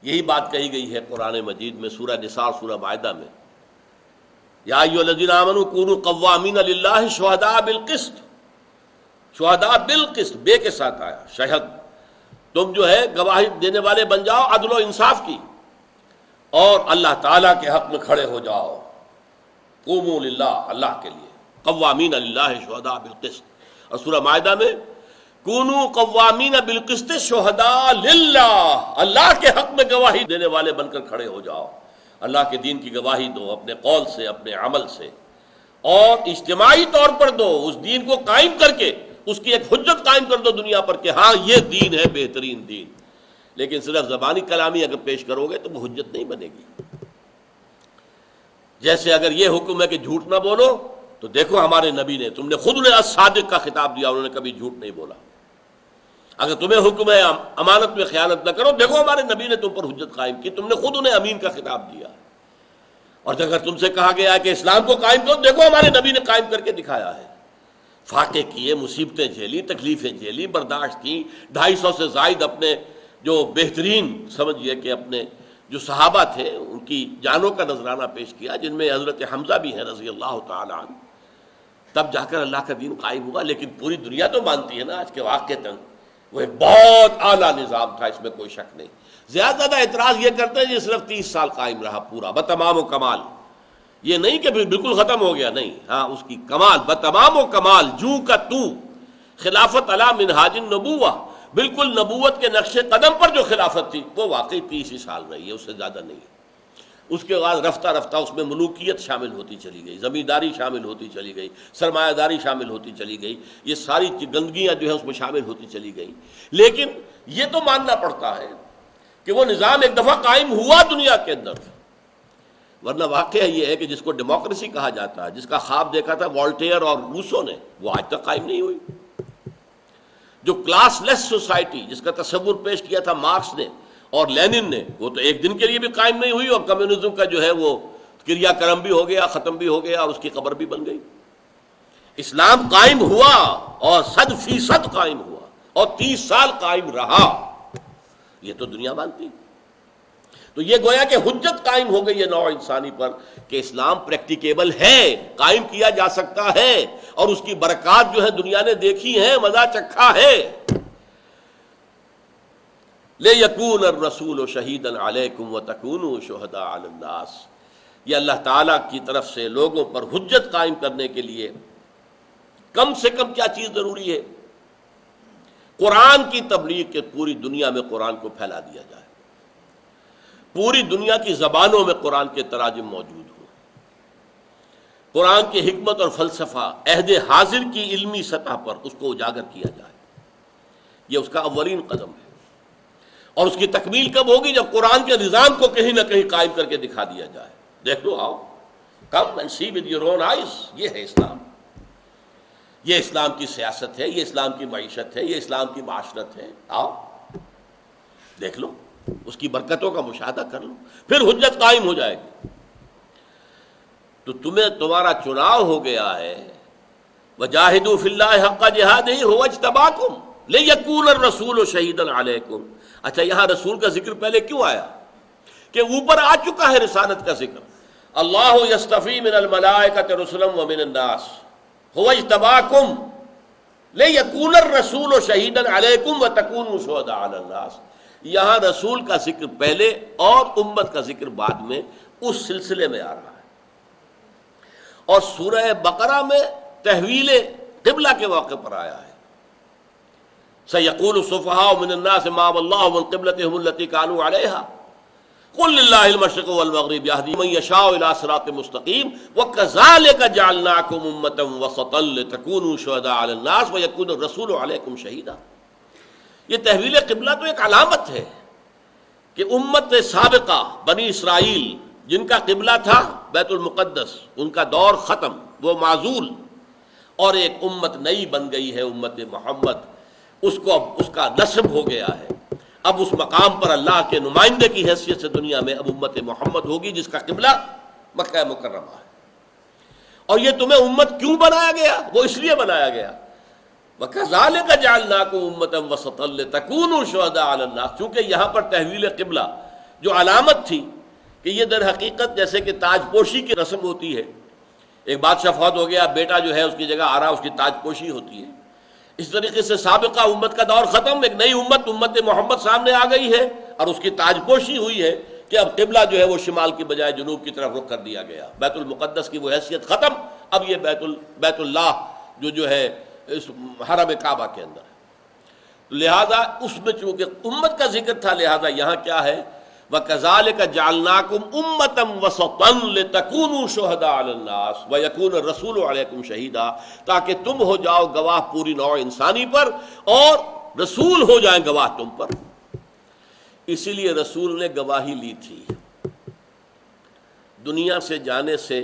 یہی بات کہی گئی ہے قرآن مجید میں سورہ نساء اور سورہ مائدہ میں، یا ایھا الذین آمنوا کونوا قوامین للہ شہداء بالقسط، شہداء بالقسط، بے کے ساتھ آیا شہد، تم جو ہے گواہی دینے والے بن جاؤ عدل و انصاف کی، اور اللہ تعالیٰ کے حق میں کھڑے ہو جاؤ، قوموا للہ، اللہ کے لیے، قوامین للہ شہداء بالقسط۔ اور سورہ مائدہ میں کونوا قوامین بالقسط شہداء للہ، اللہ کے حق میں گواہی دینے والے بن کر کھڑے ہو جاؤ، اللہ کے دین کی گواہی دو اپنے قول سے، اپنے عمل سے، اور اجتماعی طور پر دو، اس دین کو قائم کر کے اس کی ایک حجت قائم کر دو دنیا پر کہ ہاں یہ دین ہے بہترین دین۔ لیکن صرف زبانی کلامی اگر پیش کرو گے تو وہ حجت نہیں بنے گی۔ جیسے اگر یہ حکم ہے کہ جھوٹ نہ بولو تو دیکھو ہمارے نبی نے، تم نے خود انہیں الصادق کا خطاب دیا، انہوں نے کبھی جھوٹ نہیں بولا۔ اگر تمہیں حکم ہے امانت میں خیانت نہ کرو، دیکھو ہمارے نبی نے تم پر حجت قائم کی، تم نے خود انہیں امین کا خطاب دیا۔ اور اگر تم سے کہا گیا ہے کہ اسلام کو قائم کرو، دیکھو ہمارے نبی نے قائم کر کے دکھایا ہے۔ فاقے کیے، مصیبتیں جھیلی، تکلیفیں جھیلی، برداشت کی، 250 سے زائد اپنے جو بہترین سمجھئے کہ اپنے جو صحابہ تھے ان کی جانوں کا نذرانہ پیش کیا، جن میں حضرت حمزہ بھی ہیں رضی اللہ تعالی عنہ۔ تب جا کر اللہ کا دین قائم ہوا۔ لیکن پوری دنیا تو مانتی ہے نا آج کے واقعے تک وہ ایک بہت اعلیٰ نظام تھا، اس میں کوئی شک نہیں۔ زیادہ اعتراض یہ کرتے ہیں یہ صرف 30 سال قائم رہا پورا بتمام و کمال، یہ نہیں کہ بالکل ختم ہو گیا، نہیں، ہاں اس کی کمال بتمام و کمال، جو کا تو خلافت علی منہاج النبوہ، بالکل نبوت کے نقش قدم پر جو خلافت تھی وہ واقعی 30 ہی سال رہی ہے، اس سے زیادہ نہیں۔ اس کے بعد رفتہ رفتہ اس میں ملوکیت شامل ہوتی چلی گئی، زمینداری شامل ہوتی چلی گئی، سرمایہ داری شامل ہوتی چلی گئی، یہ ساری گندگیاں جو ہے اس میں شامل ہوتی چلی گئی۔ لیکن یہ تو ماننا پڑتا ہے کہ وہ نظام ایک دفعہ قائم ہوا دنیا کے اندر، ورنہ واقعہ یہ ہے کہ جس کو ڈیموکریسی کہا جاتا ہے، جس کا خواب دیکھا تھا والٹیئر اور روسو نے، وہ آج تک قائم نہیں ہوئی۔ جو کلاس لیس سوسائٹی جس کا تصور پیش کیا تھا مارکس نے اور لینن نے، وہ تو ایک دن کے لیے بھی قائم نہیں ہوئی، اور کمیونزم کا جو ہے وہ کریا کرم بھی ہو گیا، ختم بھی ہو گیا، اور اس کی قبر بھی بن گئی۔ اسلام قائم ہوا اور 100% قائم ہوا، اور 30 سال قائم رہا، یہ تو دنیا مانتی۔ تو یہ گویا کہ حجت قائم ہو گئی ہے نوع انسانی پر کہ اسلام پریکٹیکیبل ہے، قائم کیا جا سکتا ہے، اور اس کی برکات جو ہے دنیا نے دیکھی ہیں، مزہ چکھا ہے۔ لِيَكُونَ الرَّسُولُ شَهِيدًا عَلَيْكُمْ وَتَكُونُوا شُهَدَاءَ عَلَى النَّاسِ، یہ اللہ تعالیٰ کی طرف سے لوگوں پر حجت قائم کرنے کے لیے کم سے کم کیا چیز ضروری ہے؟ قرآن کی تبلیغ کے پوری دنیا میں قرآن کو پھیلا دیا جائے، پوری دنیا کی زبانوں میں قرآن کے تراجم موجود ہوں، قرآن کی حکمت اور فلسفہ عہد حاضر کی علمی سطح پر اس کو اجاگر کیا جائے، یہ اس کا اولین قدم ہے۔ اور اس کی تکمیل کب ہوگی؟ جب قرآن کے نظام کو کہیں نہ کہیں قائم کر کے دکھا دیا جائے۔ دیکھ لو، آؤ، come and see with your own eyes, یہ ہے اسلام، یہ اسلام کی سیاست ہے، یہ اسلام کی معیشت ہے، یہ اسلام کی معاشرت ہے، آؤ دیکھ لو، اس کی برکتوں کا مشاہدہ کر لو، پھر حجت قائم ہو جائے گی۔ تو تمہارا چناؤ ہو گیا ہے، وَجَاهِدُوا فِي اللَّهِ حَقَّ جِهَادِهِ هُوَ اجْتَبَاكُمْ لِيَكُونَ الرَّسُولُ شَهِيدًا عَلَيْكُمْ۔ اچھا، یہاں رسول کا ذکر پہلے کیوں آیا؟ کہ اوپر آ چکا ہے رسالت کا ذکر، اللہ یصطفی من الملائکۃ رسلا ومن الناس هو اجتباکم لِيَكُونَ الرَّسُولُ شَهِيدًا عَلَيْكُمْ وَتَكُونُوا شُهَدَاءَ عَلَى النَّاسِ۔ یہاں رسول کا ذکر پہلے اور امت کا ذکر بعد میں اس سلسلے میں آ رہا ہے۔ اور سورہ بقرہ میں تحویل قبلہ کے موقع پر آیا ہے، سَيَقُولُ السُّفَهَاءُ مِنَ النَّاسِ مَا وَلَّاهُمْ عَن قِبْلَتِهِمُ الَّتِي كَانُوا عَلَيْهَا قُل لِّلَّهِ الْمَشْرِقُ وَالْمَغْرِبُ يَهْدِي مَن يَشَاءُ إِلَىٰ صِرَاطٍ مُّسْتَقِيمٍ وَكَذَٰلِكَ جَعَلْنَاكُمْ أُمَّةً وَسَطًا لِّتَكُونُوا شُهَدَاءَ عَلَى النَّاسِ وَيَكُونَ الرَّسُولُ عَلَيْكُمْ شَهِيدًا۔ یہ تحویل قبلہ تو ایک علامت ہے کہ امت سابقہ بنی اسرائیل جن کا قبلہ تھا بیت المقدس، ان کا دور ختم، وہ معزول، اور ایک امت نئی بن گئی ہے، امت محمد، اس کو اب اس کا نسب ہو گیا ہے۔ اب اس مقام پر اللہ کے نمائندے کی حیثیت سے دنیا میں اب امت محمد ہوگی جس کا قبلہ مکہ مکرمہ ہے۔ اور یہ تمہیں امت کیوں بنایا گیا؟ وہ اس لیے بنایا گیا، وَكَذَٰلِكَ جَعَلْنَاكُمْ أُمَّةً وَسَطًا لِّتَكُونُوا شُهَدَاءَ عَلَى النَّاسِ، چونکہ یہاں پر تحویل قبلہ جو علامت تھی کہ یہ در حقیقت جیسے کہ تاج پوشی کی رسم ہوتی ہے، ایک بادشاہ فوت ہو گیا، بیٹا جو ہے اس کی جگہ آ رہا، اس کی تاج پوشی ہوتی ہے، اس طریقے سے سابقہ امت کا دور ختم، ایک نئی امت محمد سامنے آ گئی ہے اور اس کی تاج پوشی ہوئی ہے کہ اب قبلہ جو ہے وہ شمال کی بجائے جنوب کی طرف رخ کر دیا گیا، بیت المقدس کی وہ حیثیت ختم، اب یہ بیت اللہ جو ہے اس حرم کعبہ کے اندر ہے۔ لہذا اس میں چونکہ امت کا ذکر تھا، لہذا یہاں کیا ہے، وَكَذَلِكَ جَعَلْنَاكُمْ أُمَّةً وَسَطًا لِتَكُونُوا شُهَدَاءَ عَلَى النَّاسِ وَيَكُونَ الرَّسُولُ عَلَيْكُمْ شَهِيدًا، تاکہ تم ہو جاؤ گواہ پوری نوع انسانی پر اور رسول ہو جائیں گواہ تم پر۔ اسی لیے رسول نے گواہی لی تھی دنیا سے جانے سے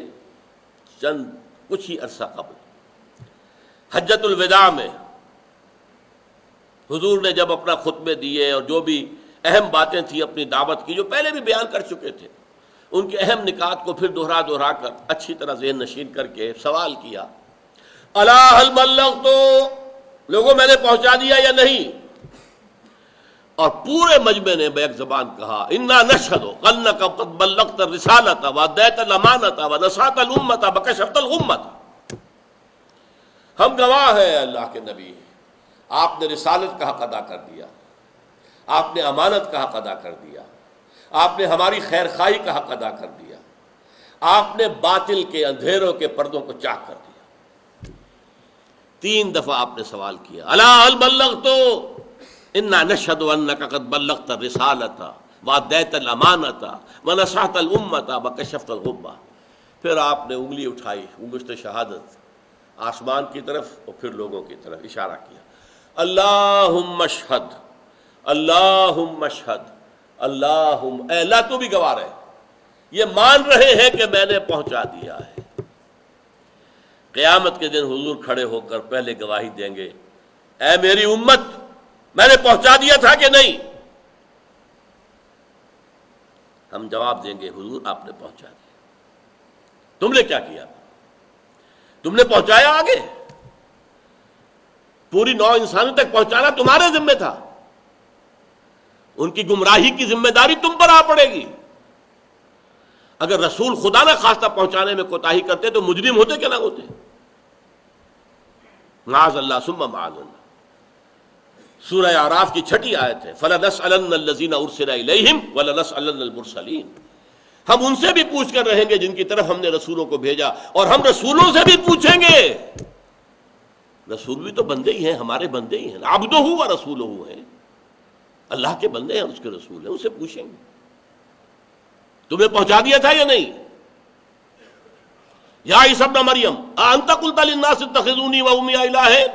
چند کچھ ہی عرصہ قبل، حجۃ الوداع میں حضور نے جب اپنا خطبے دیے اور جو بھی اہم باتیں تھیں اپنی دعوت کی، جو پہلے بھی بیان کر چکے تھے، ان کے اہم نکات کو پھر دہرا کر اچھی طرح ذہن نشین کر کے سوال کیا، الا هل بلغت، لوگوں میں نے پہنچا دیا یا نہیں؟ اور پورے مجمع نے بیک زبان کہا، انا نشہد انک قد بلغت الرسالۃ وادیت الامانۃ ونصحت الامۃ وکشفت الغمۃ، ہم گواہ ہیں اللہ کے نبی، آپ نے رسالت کا حق ادا کر دیا، آپ نے امانت کا حق ادا کر دیا، آپ نے ہماری خیر خواہی کا حق ادا کر دیا، آپ نے باطل کے اندھیروں کے پردوں کو چاک کر دیا۔ 3 دفعہ آپ نے سوال کیا، الا هل بلغت انا نشهد انک قد بلغت الرسالۃ وادیت الامانۃ ونصحت الامۃ وکشفت الغمۃ۔ پھر آپ نے انگلی اٹھائی، انگشت شہادت، آسمان کی طرف اور پھر لوگوں کی طرف اشارہ کیا، اللہم اشہد، اللہم اشہد، اللہم، اے اللہ تو بھی گواہ رہے، یہ مان رہے ہیں کہ میں نے پہنچا دیا ہے۔ قیامت کے دن حضور کھڑے ہو کر پہلے گواہی دیں گے، اے میری امت، میں نے پہنچا دیا تھا کہ نہیں؟ ہم جواب دیں گے، حضور آپ نے پہنچا دیا۔ تم نے کیا کیا؟ تم نے پہنچایا آگے، پوری نوع انسانی تک پہنچانا تمہارے ذمہ تھا، ان کی گمراہی کی ذمہ داری تم پر آ پڑے گی۔ اگر رسول خدا نہ خواستہ پہنچانے میں کوتاہی کرتے تو مجرم ہوتے کہ نہ ہوتے؟ معاذ اللہ ثم معاذ اللہ۔ سورہ اعراف کی 6 آیت ہے، فَلَنَسْأَلَنَّ الَّذِينَ أُرْسِلَ إِلَيْهِمْ وَلَنَسْأَلَنَّ الْمُرْسَلِينَ، ہم ان سے بھی پوچھ کر رہیں گے جن کی طرف ہم نے رسولوں کو بھیجا، اور ہم رسولوں سے بھی پوچھیں گے۔ رسول بھی تو بندے ہی ہیں، ہمارے بندے ہی ہیں، عبدہ و رسولہ ہیں، اللہ کے بندے ہیں، اس کے رسول ہیں، ان سے پوچھیں گے تمہیں پہنچا دیا تھا یا نہیں؟ یا عیسی ابن مریم اانت قلت للناس اتخذونی وامی الہین،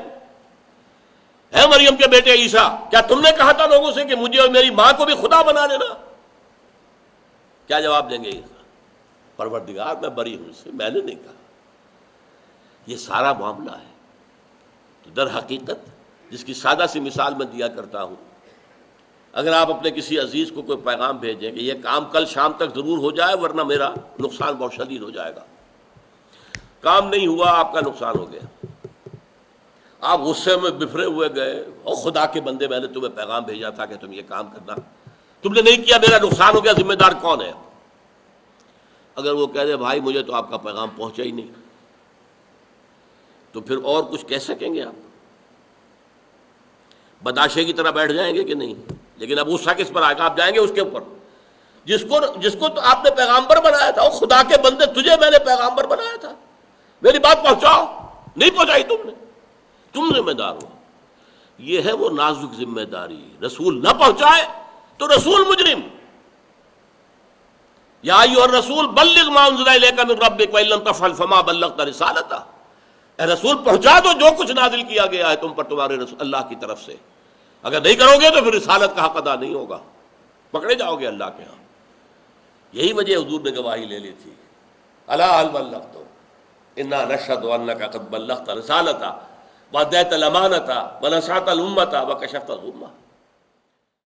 اے مریم کے بیٹے عیسیٰ، کیا تم نے کہا تھا لوگوں سے کہ مجھے اور میری ماں کو بھی خدا بنا لینا؟ کیا جواب دیں گے عیسیٰ؟ پروردگار میں بری ہوں سے، میں نے نہیں کہا۔ یہ سارا معاملہ ہے۔ تو در حقیقت جس کی سادہ سی مثال میں دیا کرتا ہوں، اگر آپ اپنے کسی عزیز کو کوئی پیغام بھیجیں کہ یہ کام کل شام تک ضرور ہو جائے ورنہ میرا نقصان بہت شدید ہو جائے گا، کام نہیں ہوا، آپ کا نقصان ہو گیا، آپ غصے میں بفرے ہوئے گئے، اور خدا کے بندے میں نے تمہیں پیغام بھیجا تھا کہ تم یہ کام کرنا، تم نے نہیں کیا، میرا نقصان ہو گیا، ذمہ دار کون ہے؟ اگر وہ کہہ دے بھائی مجھے تو آپ کا پیغام پہنچا ہی نہیں، تو پھر اور کچھ کہہ سکیں گے آپ؟ بداشے کی طرح بیٹھ جائیں گے کہ نہیں؟ لیکن اب غصہ کس پر آئے گا؟ آپ جائیں گے اس کے اوپر جس کو تو آپ نے پیغامبر بنایا تھا، وہ خدا کے بندے، تجھے میں نے پیغامبر بنایا تھا، میری بات پہنچاؤ، نہیں پہنچائی تم نے، تم ذمہ دار ہو۔ یہ ہے وہ نازک ذمہ داری، رسول نہ پہنچائے تو رسول مجرم۔ یا ایھا الرسول بلغ ما انزل الیک من ربک وان لم تفعل فما بلغت رسالتہ، اے رسول پہنچا دو جو کچھ نازل کیا گیا ہے تم پر تمہارے اللہ کی طرف سے، اگر نہیں کرو گے تو پھر رسالت کا حق ادا نہیں ہوگا، پکڑے جاؤ گے اللہ کے ہاں۔ یہی وجہ حضور نے گواہی لے لی تھی، الا هل بلغت انا نشهد انک قد بلغت رسالتہ وادیت الامانۃ ونصحت الامۃ وکشفت الغمۃ۔